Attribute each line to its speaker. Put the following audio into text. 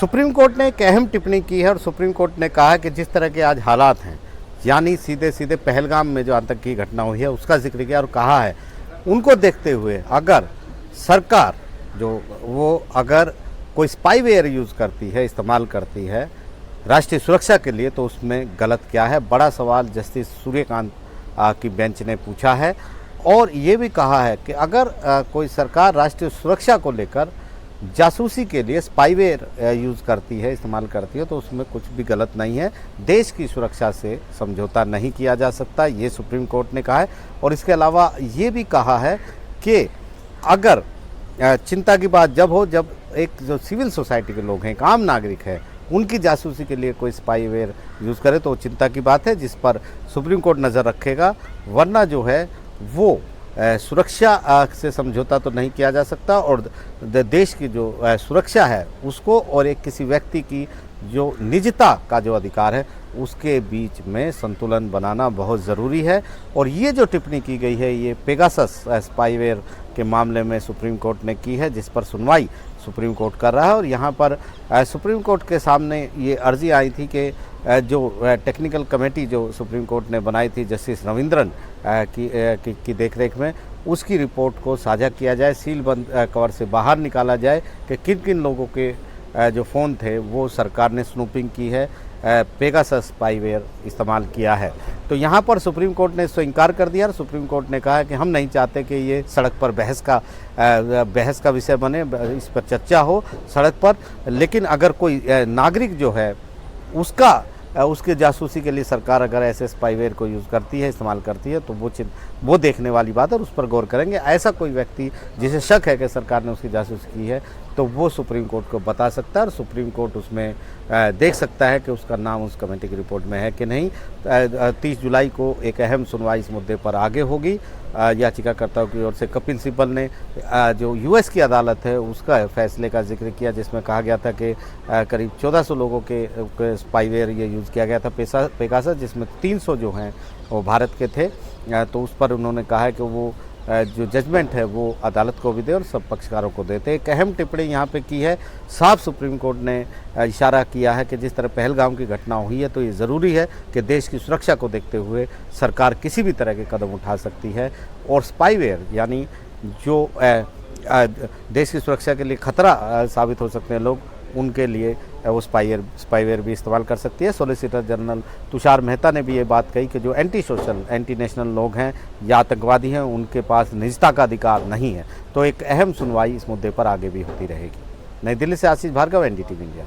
Speaker 1: Supreme court ने एक अहम टिप्पणी की है और सुप्रीम कोर्ट ने कहा कि जिस तरह के आज हालात हैं, यानी सीधे सीधे पहलगाम में जो आतंक की घटना हुई है उसका जिक्र किया और कहा है उनको देखते हुए अगर सरकार अगर कोई स्पाईवेयर यूज़ करती है, इस्तेमाल करती है राष्ट्रीय सुरक्षा के लिए, तो उसमें गलत क्या है। बड़ा सवाल जस्टिस सूर्यकांत की बेंच ने पूछा है और ये भी कहा है कि अगर कोई सरकार राष्ट्रीय सुरक्षा को लेकर जासूसी के लिए स्पाईवेयर यूज़ करती है, इस्तेमाल करती है, तो उसमें कुछ भी गलत नहीं है। देश की सुरक्षा से समझौता नहीं किया जा सकता, ये सुप्रीम कोर्ट ने कहा है। और इसके अलावा ये भी कहा है कि अगर चिंता की बात जब हो, जब एक जो सिविल सोसाइटी के लोग हैं, एक आम नागरिक है, उनकी जासूसी के लिए कोई स्पाईवेयर यूज़ करे तो चिंता की बात है, जिस पर सुप्रीम कोर्ट नज़र रखेगा। वरना जो है वो सुरक्षा से समझौता तो नहीं किया जा सकता और देश की जो सुरक्षा है उसको और एक किसी व्यक्ति की जो निजता का जो अधिकार है उसके बीच में संतुलन बनाना बहुत ज़रूरी है। और ये जो टिप्पणी की गई है ये पेगासस स्पाईवेयर के मामले में सुप्रीम कोर्ट ने की है, जिस पर सुनवाई सुप्रीम कोर्ट कर रहा है। और यहाँ पर सुप्रीम कोर्ट के सामने ये अर्जी आई थी कि जो टेक्निकल कमेटी जो सुप्रीम कोर्ट ने बनाई थी जस्टिस रविंद्रन की देखरेख में, उसकी रिपोर्ट को साझा किया जाए, सील बंद कवर से बाहर निकाला जाए कि किन किन लोगों के जो फ़ोन थे वो सरकार ने स्नूपिंग की है, पेगासस स्पाईवेयर इस्तेमाल किया है। तो यहाँ पर सुप्रीम कोर्ट ने इससे इनकार कर दिया और सुप्रीम कोर्ट ने कहा है कि हम नहीं चाहते कि ये सड़क पर बहस का विषय बने, इस पर चर्चा हो सड़क पर। लेकिन अगर कोई नागरिक जो है उसके जासूसी के लिए सरकार अगर ऐसे स्पाईवेयर को यूज़ करती है, इस्तेमाल करती है, तो वो देखने वाली बात है और उस पर गौर करेंगे। ऐसा कोई व्यक्ति जिसे शक है कि सरकार ने उसकी जासूसी की है तो वो सुप्रीम कोर्ट को बता सकता है और सुप्रीम कोर्ट उसमें देख सकता है कि उसका नाम उस कमेटी की रिपोर्ट में है कि नहीं। 30 जुलाई को एक अहम सुनवाई इस मुद्दे पर आगे होगी। याचिकाकर्ताओं की ओर से कपिल सिब्बल ने जो यूएस की अदालत है उसका फैसले का जिक्र किया, जिसमें कहा गया था कि करीब 1400 लोगों के स्पाईवेयर ये यूज़ किया गया था पेगासस, जिसमें 300 जो हैं वो भारत के थे। तो उस पर उन्होंने कहा है कि वो जो जजमेंट है वो अदालत को भी दे और सब पक्षकारों को देते। एक अहम टिप्पणी यहाँ पे की है, साफ सुप्रीम कोर्ट ने इशारा किया है कि जिस तरह पहलगाम की घटना हुई है तो ये ज़रूरी है कि देश की सुरक्षा को देखते हुए सरकार किसी भी तरह के कदम उठा सकती है। और स्पाईवेयर यानी जो देश की सुरक्षा के लिए खतरा साबित हो सकते हैं लोग, उनके लिए वो स्पाईवेयर भी इस्तेमाल कर सकती है। सॉलिसिटर जनरल तुषार मेहता ने भी ये बात कही कि जो एंटी सोशल, एंटी नेशनल लोग हैं या आतंकवादी हैं, उनके पास निजता का अधिकार नहीं है। तो एक अहम सुनवाई इस मुद्दे पर आगे भी होती रहेगी। नई दिल्ली से आशीष भार्गव, एनडीटीवी इंडिया।